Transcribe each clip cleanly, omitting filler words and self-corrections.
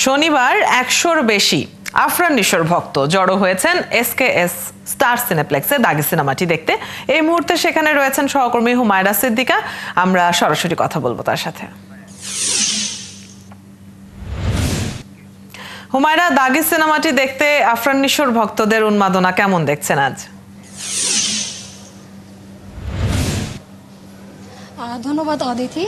শনিবার ১০০-র বেশি আফরান নিশোর ভক্ত জড়ো হয়েছেন এসকেএস স্টার সিনেপ্লেক্সে দাগি সিনেমাটি দেখতে। এই মুহূর্তে সেখানে রয়েছেন সহকর্মী হুমায়রা সিদ্দিকা। আমরা সরাসরি কথা বলবো তার সাথে। হুমায়রা, দাগি সিনেমাটি দেখতে আফরান নিশোর ভক্তদের উন্মাদনা কেমন দেখছেন আজ? ধন্যবাদ অদিতি।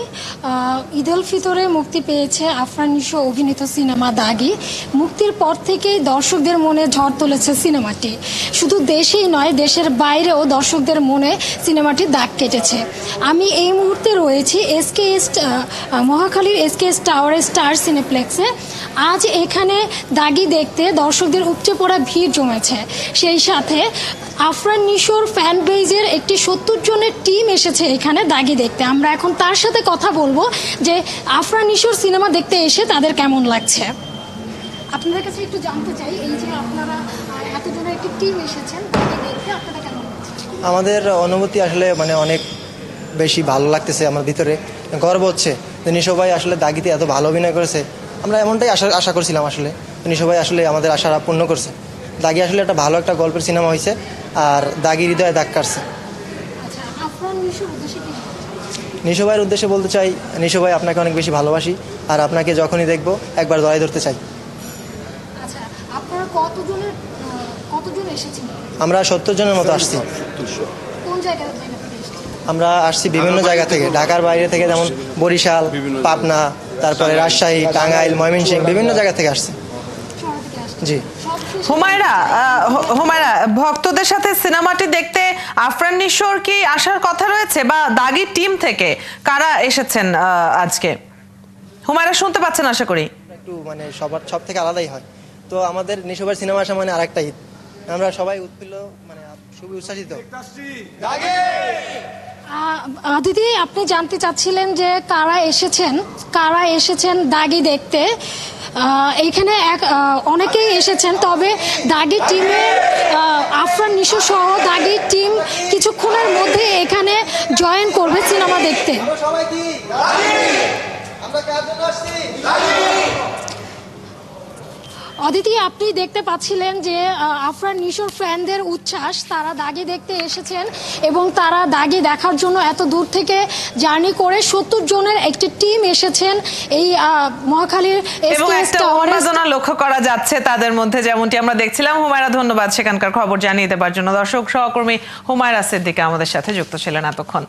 ঈদ উল ফিতরে মুক্তি পেয়েছে আফরান নিশো অভিনীত সিনেমা দাগি। মুক্তির পর থেকেই দর্শকদের মনে ঝড় তুলেছে সিনেমাটি। শুধু দেশেই নয়, দেশের বাইরেও দর্শকদের মনে সিনেমাটি দাগ কেটেছে। আমি এই মুহূর্তে রয়েছি মহাখালীর এসকেএস টাওয়ারের স্টার সিনেপ্লেক্সে। আজ এখানে দাগি দেখতে দর্শকদের উপচে পড়া ভিড় জমেছে। সেই সাথে আফরান নিশোর ফ্যান বেজের একটি ৭০ জনের টিম এসেছে এখানে দাগি দেখতে। আমরা এখন তার সাথে কথা বলবো যে আফরান নিশোর সিনেমা দেখতে এসে তাদের কেমন লাগছে। আপনাদের কাছে একটু জানতে চাই, এই যে আপনারা এতজনের একটি টিম এসেছেন দাগি দেখতে, আপনাদের কেমন লাগছে? আমাদের অনুভূতি আসলে অনেক বেশি ভালো লাগতেছে। আমার ভিতরে গর্ব হচ্ছে যে নিশো ভাই আসলে দাগিতে এত ভালো অভিনয় করেছে। আমরা এমনটাই আশা করছিলাম। আসলে নিশো ভাই আসলে আমাদের আশাটা পূর্ণ করছে। দাগি আসলে একটা ভালো একটা গল্পের সিনেমা হয়েছে, আর দাগি হৃদয়ে দাগ কাটছে। নিশো ভাইয়ের উদ্দেশ্যে বলতে চাই, নিশো ভাই আপনাকে অনেক বেশি ভালোবাসি, আর আপনাকে যখনই দেখবো একবার জড়াই ধরতে চাই। আমরা ৭০ জনের মতো আসছি। আমরা আসছি বিভিন্ন জায়গা থেকে, ঢাকার বাইরে থেকে, যেমন বরিশাল, পাবনা, তারপরে রাজশাহী, টাঙ্গাইল, ময়মনসিংহ, বিভিন্ন জায়গা থেকে আসছে। জি হুমায়রা, ভক্তদের সাথে সিনেমাটি দেখতে আফরান নিশোর কি আসার কথা রয়েছে, বা দাগি টিম থেকে কারা এসেছেন আজকে? হুমায়রা শুনতে পাচ্ছেন আশা করি। একটু সব থেকে আলাদাই হয়। তো আমাদের নিশো ভাইয়ের সিনেমা আসা আরেকটা ঈদ। আমরা সবাই উৎফুল্ল, খুবই উচ্ছ্বাসিত। দিদি, আপনি জানতে চাচ্ছিলেন যে কারা এসেছেন দাগি দেখতে। এইখানে অনেকেই এসেছেন, তবে দাগি টিমে আফরান নিশো সহ দাগি টিম কিছুক্ষণের মধ্যে এখানে জয়েন করবে সিনেমা দেখতে। অদিতি, আপনি দেখতে পাচ্ছিলেন যে আফরান নিশোর ফ্যানদের উচ্ছ্বাস। তারা দাগি দেখতে এসেছেন এবং তারা দাগি দেখার জন্য এত দূর থেকে জার্নি করে ৭০ জনের একটি টিম এসেছেন এই মহাখালীর এসকেএস টাওয়ারে। লক্ষ্য করা যাচ্ছে তাদের মধ্যে, যেমনটি আমরা দেখছিলাম। হুমায়রা, ধন্যবাদ সেখানকার খবর জানিয়ে দেবার জন্য। দর্শক, সহকর্মী হুমায়রা সিদ্দিকা আমাদের সাথে যুক্ত ছিলেন এতক্ষণ।